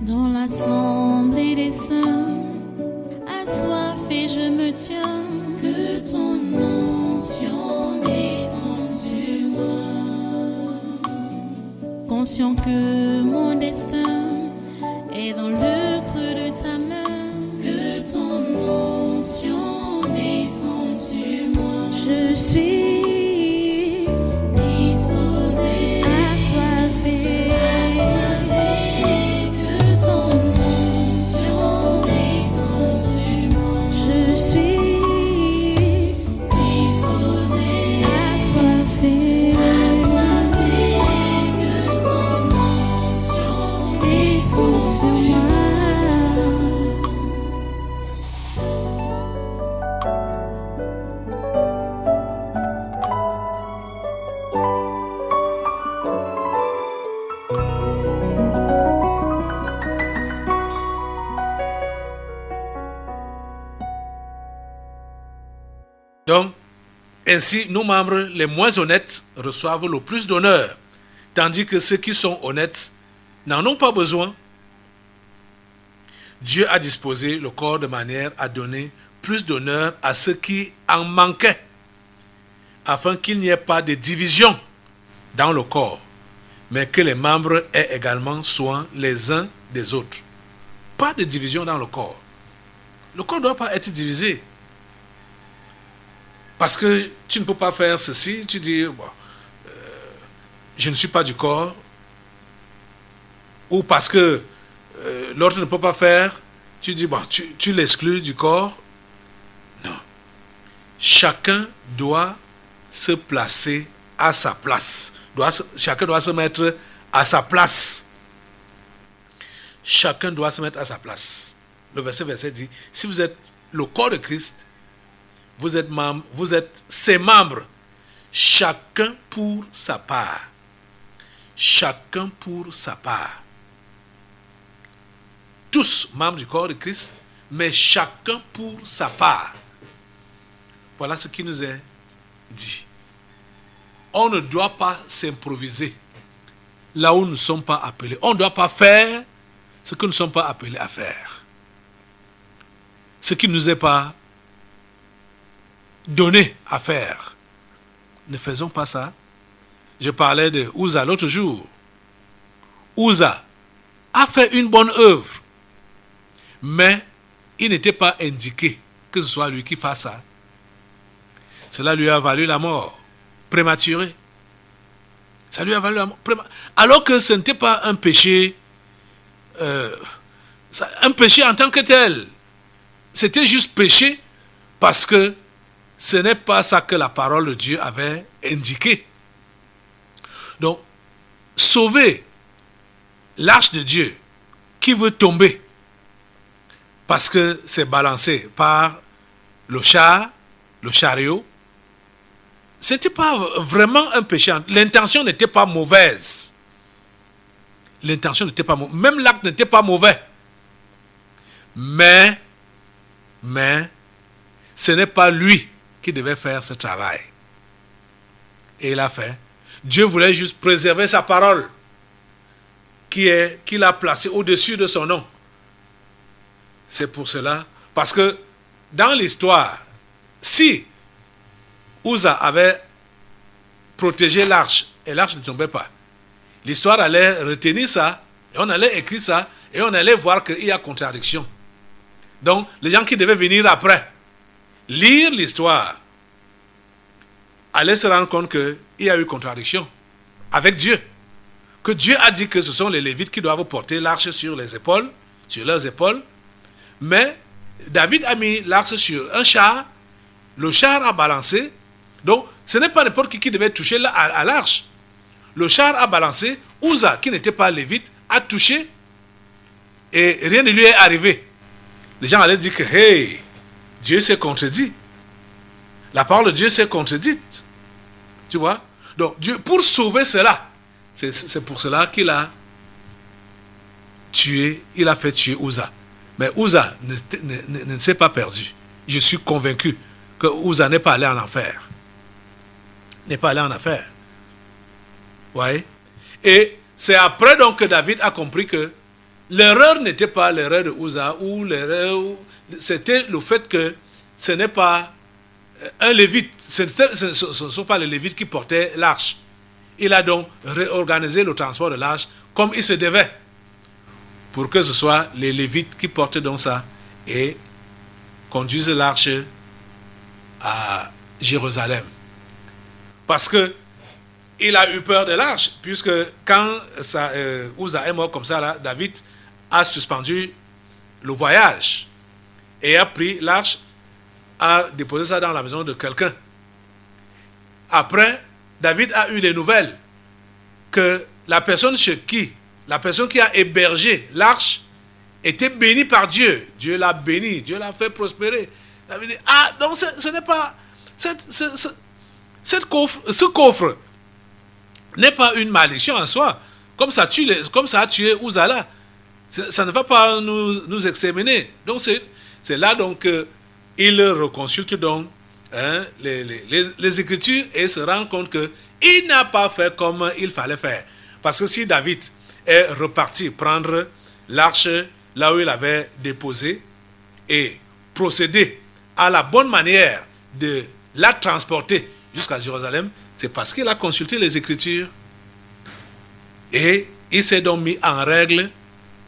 Dans l'assemblée des saints, assoiffé je me tiens, que ton onction descende sur moi. Conscient que mon destin est dans le creux de ta main, que ton onction descende sur moi. Je suis disposé, assoiffé, que ton onction descende sur moi. Je suis disposé, assoiffé, que ton onction descende sur moi. Donc, ainsi, nos membres les moins honnêtes reçoivent le plus d'honneur, tandis que ceux qui sont honnêtes n'en ont pas besoin. Dieu a disposé le corps de manière à donner plus d'honneur à ceux qui en manquaient, afin qu'il n'y ait pas de division dans le corps, mais que les membres aient également soin les uns des autres. Pas de division dans le corps. Le corps ne doit pas être divisé. Parce que tu ne peux pas faire ceci, tu dis, bon, je ne suis pas du corps, ou parce que l'autre ne peut pas faire, tu dis, bon, tu l'exclus du corps. Non. Chacun doit se placer à sa place. Chacun doit se mettre à sa place. Chacun doit se mettre à sa place. Le verset dit, si vous êtes le corps de Christ, vous êtes ses membres, chacun pour sa part. Chacun pour sa part. Tous membres du corps de Christ, mais chacun pour sa part. Voilà ce qui nous est dit. On ne doit pas s'improviser là où nous ne sommes pas appelés. On ne doit pas faire ce que nous ne sommes pas appelés à faire. Ce qui ne nous est pas donné à faire. Ne faisons pas ça. Je parlais de Uza l'autre jour. Uza a fait une bonne œuvre, mais il n'était pas indiqué que ce soit lui qui fasse ça. Cela lui a valu la mort prématurée. Ça lui a valu la mort alors que ce n'était pas un péché, un péché en tant que tel. C'était juste péché parce que ce n'est pas ça que la parole de Dieu avait indiqué. Donc, sauver l'arche de Dieu qui veut tomber parce que c'est balancé par le chariot, ce n'était pas vraiment un péché. L'intention n'était pas mauvaise. L'intention n'était pas mauvaise. Même l'acte n'était pas mauvais. Mais, ce n'est pas lui qui devait faire ce travail. Et il a fait. Dieu voulait juste préserver sa parole qu'il a placée au-dessus de son nom. C'est pour cela. Parce que dans l'histoire, si Uza avait protégé l'arche et l'arche ne tombait pas, l'histoire allait retenir ça, et on allait écrire ça, et on allait voir qu'il y a contradiction. Donc, les gens qui devaient venir après, lire l'histoire, allaient se rendre compte qu'il y a eu contradiction avec Dieu. Que Dieu a dit que ce sont les Lévites qui doivent porter l'arche sur leurs épaules, mais David a mis l'arche sur un char, le char a balancé, donc ce n'est pas n'importe qui devait toucher à l'arche. Le char a balancé, Uza, qui n'était pas Lévite, a touché, et rien ne lui est arrivé. Les gens allaient dire que, hey, Dieu s'est contredit. La parole de Dieu s'est contredite. Tu vois? Donc, Dieu, pour sauver cela, c'est pour cela qu'il a tué, il a fait tuer Uza. Mais Uza ne s'est pas perdu. Je suis convaincu que Uza n'est pas allé en enfer. N'est pas allé en enfer. Ouais. Et c'est après donc que David a compris que l'erreur n'était pas l'erreur de Uza, c'était le fait que ce n'est pas un lévite, ce ne sont pas les lévites qui portaient l'arche. Il a donc réorganisé le transport de l'arche comme il se devait, pour que ce soit les lévites qui portent donc ça et conduisent l'arche à Jérusalem. Parce que il a eu peur de l'arche, puisque quand Uza est mort comme ça, là, David a suspendu le voyage et a pris l'arche, a déposé ça dans la maison de quelqu'un. Après, David a eu les nouvelles que la personne qui a hébergé l'arche était bénie par Dieu. Dieu l'a béni, Dieu l'a fait prospérer. David dit, donc ce n'est pas... ce coffre n'est pas une malédiction en soi. Comme ça a tué Uzala. Ça ne va pas nous exterminer. Donc c'est là donc il reconsulte donc les Écritures et se rend compte qu'il n'a pas fait comme il fallait faire. Parce que si David est reparti prendre l'arche là où il avait déposé et procéder à la bonne manière de la transporter jusqu'à Jérusalem, c'est parce qu'il a consulté les Écritures et il s'est donc mis en règle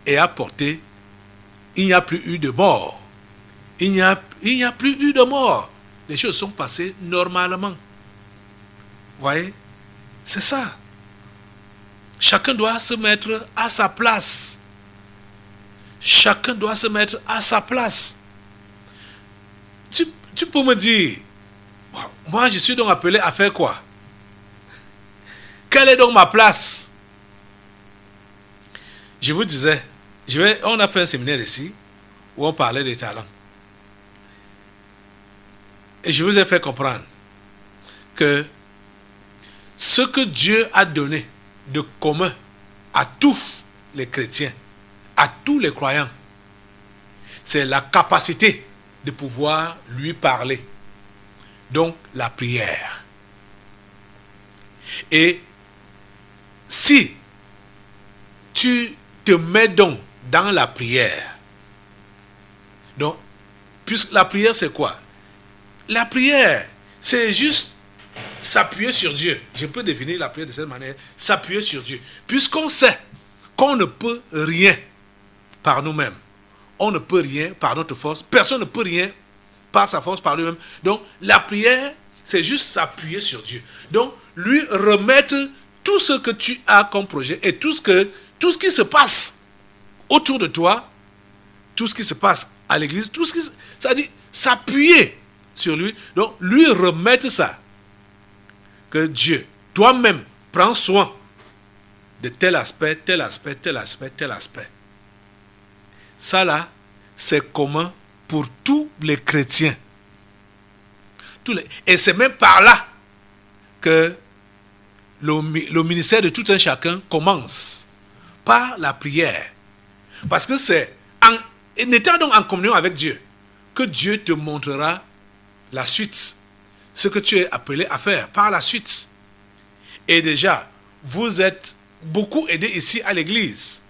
et a porté. Il n'y a plus eu de mort. Il n'y a plus eu de mort. Les choses sont passées normalement. Vous voyez? C'est ça. Chacun doit se mettre à sa place. Chacun doit se mettre à sa place. Tu peux me dire, moi je suis donc appelé à faire quoi? Quelle est donc ma place? Je vous disais, on a fait un séminaire ici où on parlait des talents. Et je vous ai fait comprendre que ce que Dieu a donné de commun à tous les chrétiens, à tous les croyants, c'est la capacité de pouvoir lui parler. Donc la prière. Et si tu te mets donc dans la prière, donc, puisque la prière c'est quoi? La prière, c'est juste s'appuyer sur Dieu. Je peux définir la prière de cette manière, s'appuyer sur Dieu. Puisqu'on sait qu'on ne peut rien par nous-mêmes, on ne peut rien par notre force, personne ne peut rien par sa force, par lui-même. Donc, la prière, c'est juste s'appuyer sur Dieu. Donc, lui remettre tout ce que tu as comme projet et tout ce qui se passe autour de toi, tout ce qui se passe à l'église, ça dit s'appuyer sur lui. Donc, lui remettre ça. Que Dieu, toi-même, prends soin de tel aspect, tel aspect, tel aspect, tel aspect. Ça là, c'est commun pour tous les chrétiens. Et c'est même par là que le ministère de tout un chacun commence. Par la prière. Parce que c'est en étant donc en communion avec Dieu que Dieu te montrera la suite. Ce que tu es appelé à faire par la suite. Et déjà, vous êtes beaucoup aidés ici à l'église.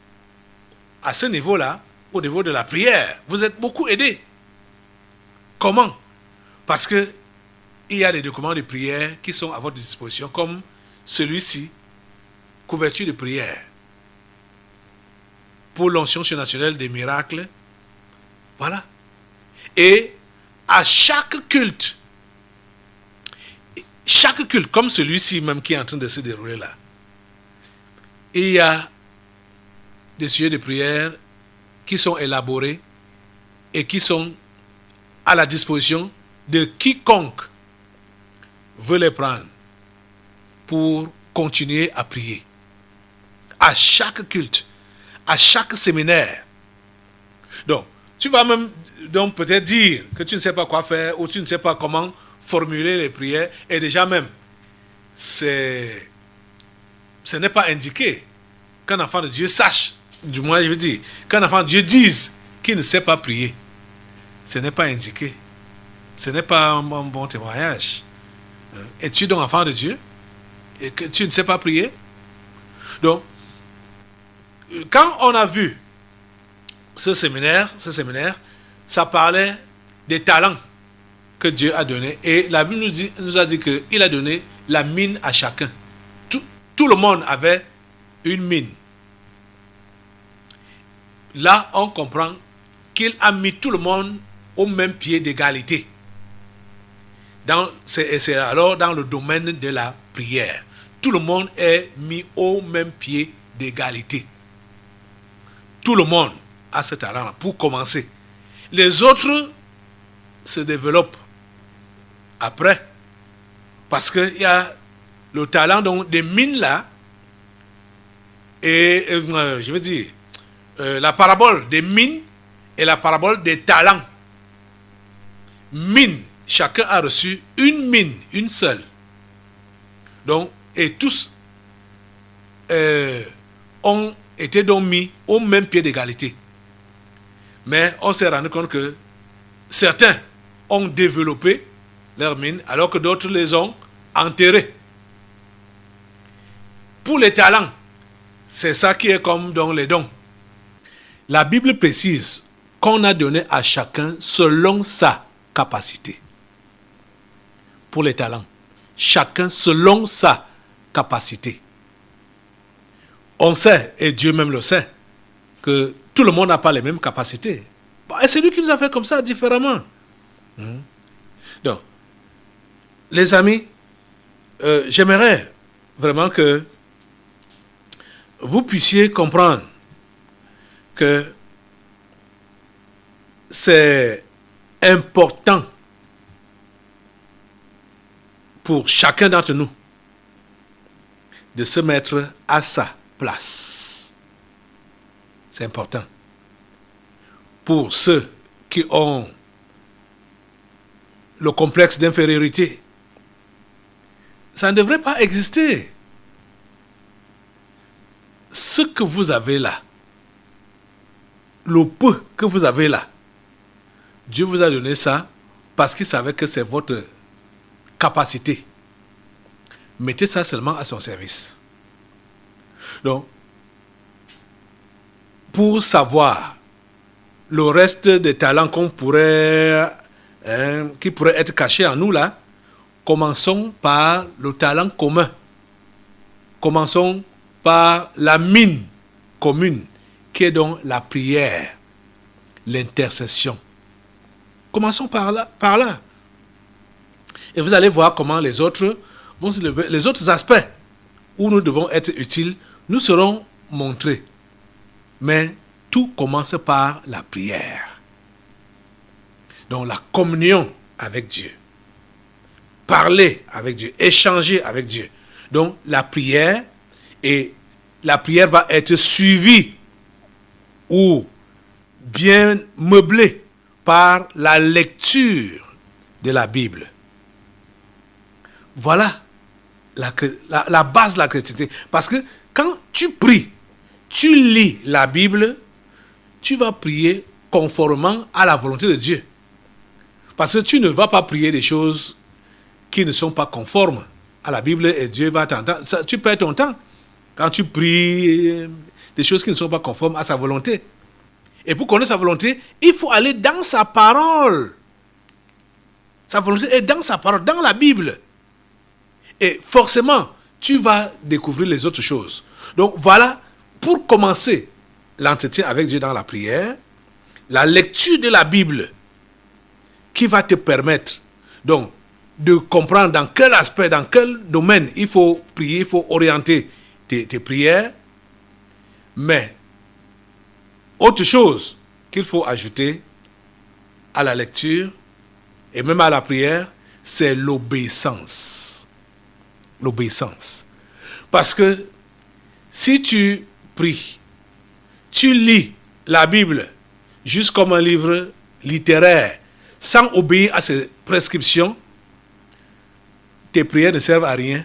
À ce niveau-là, au niveau de la prière, vous êtes beaucoup aidés. Comment? Parce que il y a des documents de prière qui sont à votre disposition, comme celui-ci, couverture de prière. Pour l'onction surnaturelle des miracles. Voilà. Et à chaque culte, comme celui-ci même qui est en train de se dérouler là, il y a des sujets de prière qui sont élaborés et qui sont à la disposition de quiconque veut les prendre pour continuer à prier. À chaque culte, à chaque séminaire. Donc, tu vas même donc peut-être dire que tu ne sais pas quoi faire ou tu ne sais pas comment formuler les prières, et déjà même, ce n'est pas indiqué qu'un enfant de Dieu sache, du moins je veux dire, qu'un enfant de Dieu dise qu'il ne sait pas prier. Ce n'est pas indiqué. Ce n'est pas un bon témoignage. Es-tu donc enfant de Dieu et que tu ne sais pas prier? Donc, quand on a vu ce séminaire, ça parlait des talents que Dieu a donnés. Et la Bible nous a dit qu'il a donné la mine à chacun. Tout le monde avait une mine. Là, on comprend qu'il a mis tout le monde au même pied d'égalité. C'est alors dans le domaine de la prière. Tout le monde est mis au même pied d'égalité. Tout le monde a ce talent-là pour commencer. Les autres se développent après. Parce qu'il y a le talent donc, des mines là. Et je veux dire, la parabole des mines et la parabole des talents. Mine, chacun a reçu une mine, une seule. Donc, et tous ont été donc mis au même pied d'égalité. Mais on s'est rendu compte que certains ont développé leur mine alors que d'autres les ont enterrés. Pour les talents, c'est ça qui est comme dans les dons. La Bible précise qu'on a donné à chacun selon sa capacité. Pour les talents, chacun selon sa capacité. On sait, et Dieu même le sait, que tout le monde n'a pas les mêmes capacités. Et c'est lui qui nous a fait comme ça, différemment. Donc, les amis, j'aimerais vraiment que vous puissiez comprendre que c'est important pour chacun d'entre nous de se mettre à sa place. C'est important. Pour ceux qui ont le complexe d'infériorité, ça ne devrait pas exister. Ce que vous avez là, le peu que vous avez là, Dieu vous a donné ça parce qu'il savait que c'est votre capacité. Mettez ça seulement à son service. Donc, pour savoir le reste des talents qu'on pourrait, qui pourraient être cachés en nous là, commençons par le talent commun. Commençons par la mine commune, qui est donc la prière, l'intercession. Commençons par là. Et vous allez voir comment les autres vont se lever. Les autres aspects où nous devons être utiles nous seront montrés. Mais tout commence par la prière. Donc la communion avec Dieu. Parler avec Dieu, échanger avec Dieu. Donc la prière, et la prière va être suivie ou bien meublée par la lecture de la Bible. Voilà la base de la chrétienté. Parce que quand tu pries, tu lis la Bible, tu vas prier conformément à la volonté de Dieu. Parce que tu ne vas pas prier des choses qui ne sont pas conformes à la Bible et Dieu va t'entendre. Tu perds ton temps quand tu pries des choses qui ne sont pas conformes à sa volonté. Et pour connaître sa volonté, il faut aller dans sa parole. Sa volonté est dans sa parole, dans la Bible. Et forcément, tu vas découvrir les autres choses. Donc voilà, pour commencer l'entretien avec Dieu dans la prière, la lecture de la Bible qui va te permettre donc de comprendre dans quel aspect, dans quel domaine il faut prier, il faut orienter tes prières. Mais autre chose qu'il faut ajouter à la lecture et même à la prière, c'est l'obéissance. L'obéissance. Parce que si tu pries, tu lis la Bible juste comme un livre littéraire, sans obéir à ses prescriptions, tes prières ne servent à rien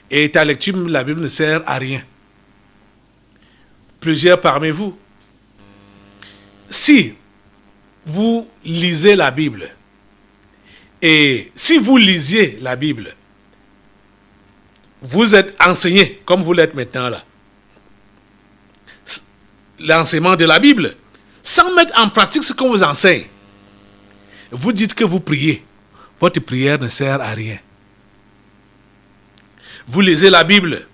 et ta lecture de la Bible ne sert à rien. Plusieurs parmi vous, si vous lisez la Bible, et si vous lisiez la Bible, vous êtes enseigné, comme vous l'êtes maintenant là. L'enseignement de la Bible, sans mettre en pratique ce qu'on vous enseigne. Vous dites que vous priez. Votre prière ne sert à rien. Vous lisez la Bible.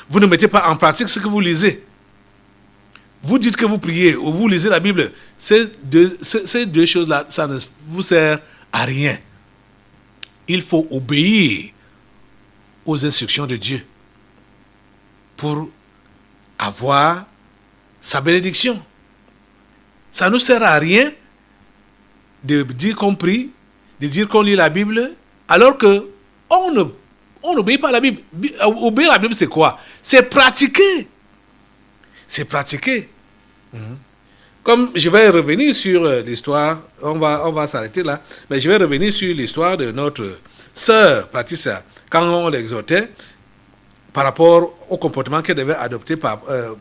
Vous ne mettez pas en pratique ce que vous lisez. Vous dites que vous priez ou vous lisez la Bible. Ces deux choses-là, ça ne vous sert à rien. Il faut obéir aux instructions de Dieu pour avoir sa bénédiction. Ça ne nous sert à rien de dire qu'on prie, de dire qu'on lit la Bible, alors que on n'obéit pas à la Bible. Obéir à la Bible, c'est quoi? C'est pratiquer. C'est pratiquer. Comme je vais revenir sur l'histoire, on va s'arrêter là, mais je vais revenir sur l'histoire de notre sœur Patricia, quand on l'exhortait par rapport au comportement qu'elle devait adopter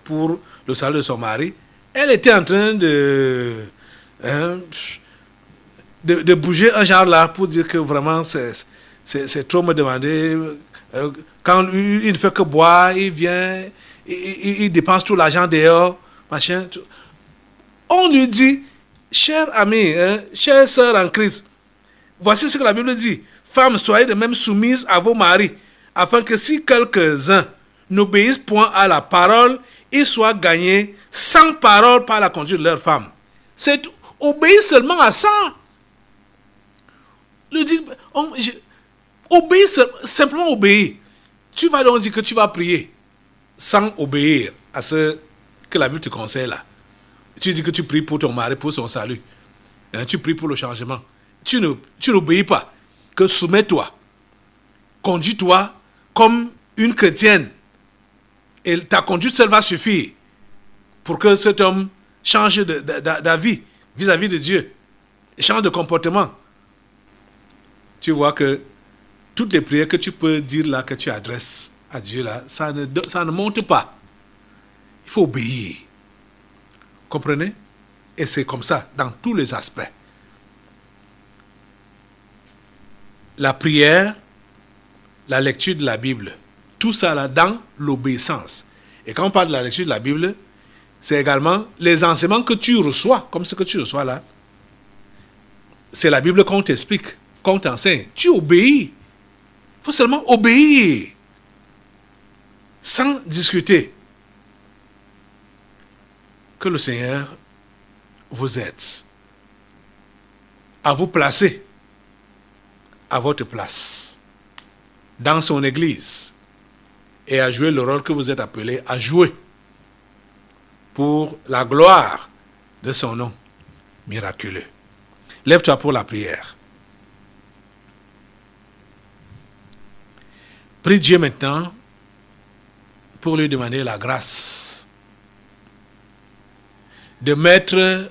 pour le salut de son mari. Elle était en train de bouger un genre là pour dire que vraiment c'est trop me demander. Quand il ne fait que boire, il vient, il dépense tout l'argent dehors, machin. On lui dit, cher ami, chère sœur en Christ, voici ce que la Bible dit. Femmes, soyez de même soumises à vos maris, afin que si quelques-uns n'obéissent point à la parole, ils soient gagnés sans parole par la conduite de leur femme. C'est obéir seulement à ça. Obéir, simplement obéir. Tu vas donc dire que tu vas prier sans obéir à ce que la Bible te conseille là. Tu dis que tu pries pour ton mari, pour son salut. Tu pries pour le changement. Tu n'obéis pas. Que soumets-toi. Conduis-toi comme une chrétienne. Et ta conduite seule va suffire pour que cet homme change d'avis vis-à-vis de Dieu. Et change de comportement. Tu vois que toutes les prières que tu peux dire là, que tu adresses à Dieu là, ça ne monte pas. Il faut obéir. Comprenez? Et c'est comme ça dans tous les aspects. La prière, la lecture de la Bible, tout ça là dans l'obéissance. Et quand on parle de la lecture de la Bible, c'est également les enseignements que tu reçois, comme ce que tu reçois là. C'est la Bible qu'on t'explique, qu'on t'enseigne. Tu obéis. Il faut seulement obéir. Sans discuter. Que le Seigneur vous aide à vous placer à votre place dans son Église et à jouer le rôle que vous êtes appelé à jouer pour la gloire de son nom miraculeux. Lève-toi pour la prière. Prie Dieu maintenant pour lui demander la grâce de mettre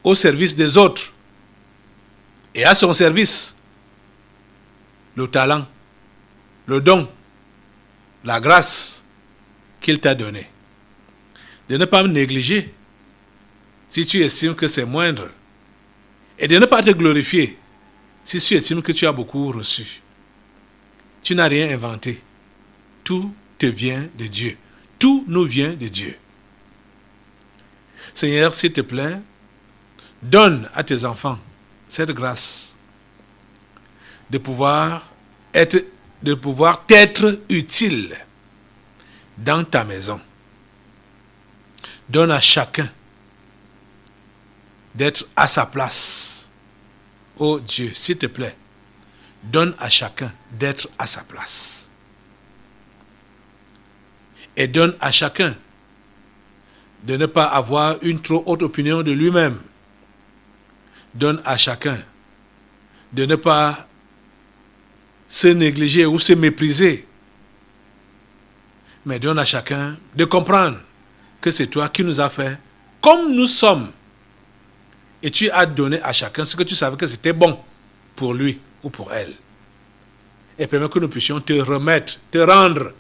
au service des autres et à son service le talent, le don, la grâce qu'il t'a donné. De ne pas me négliger si tu estimes que c'est moindre et de ne pas te glorifier si tu estimes que tu as beaucoup reçu. Tu n'as rien inventé. Tout te vient de Dieu. Tout nous vient de Dieu. Seigneur, s'il te plaît, donne à tes enfants cette grâce de pouvoir t'être utile dans ta maison. Donne à chacun d'être à sa place. Oh Dieu, s'il te plaît, donne à chacun d'être à sa place. Et donne à chacun de ne pas avoir une trop haute opinion de lui-même. Donne à chacun de ne pas se négliger ou se mépriser. Mais donne à chacun de comprendre que c'est toi qui nous as fait comme nous sommes. Et tu as donné à chacun ce que tu savais que c'était bon pour lui ou pour elle. Et permets que nous puissions te remettre, te rendre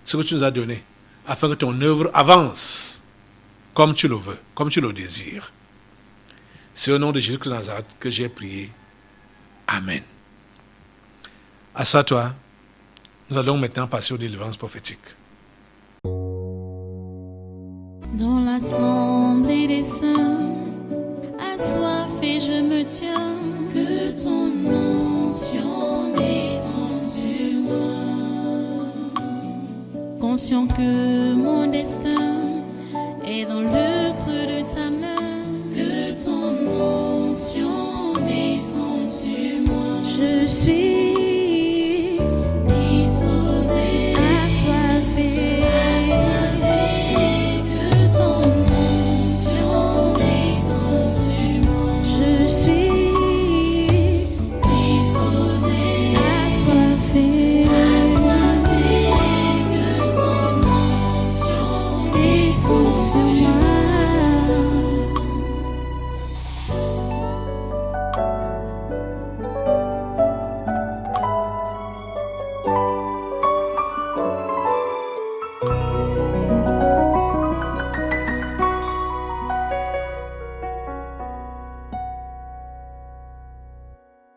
ce que tu nous as donné, afin que ton œuvre avance comme tu le veux, comme tu le désires. C'est au nom de Jésus-Christ de Nazareth que j'ai prié. Amen. Assois-toi. Nous allons maintenant passer aux délivrances prophétiques. Dans l'assemblée des saints, assoiffé je me tiens, que ton onction descende sur moi. Conscient que mon destin est dans le creux de ta main, que ton onction descende sur moi. Je suis disposé, assoiffé, que ton onction descende sur moi. Je suis disposé, assoiffé, que ton onction descende sur moi.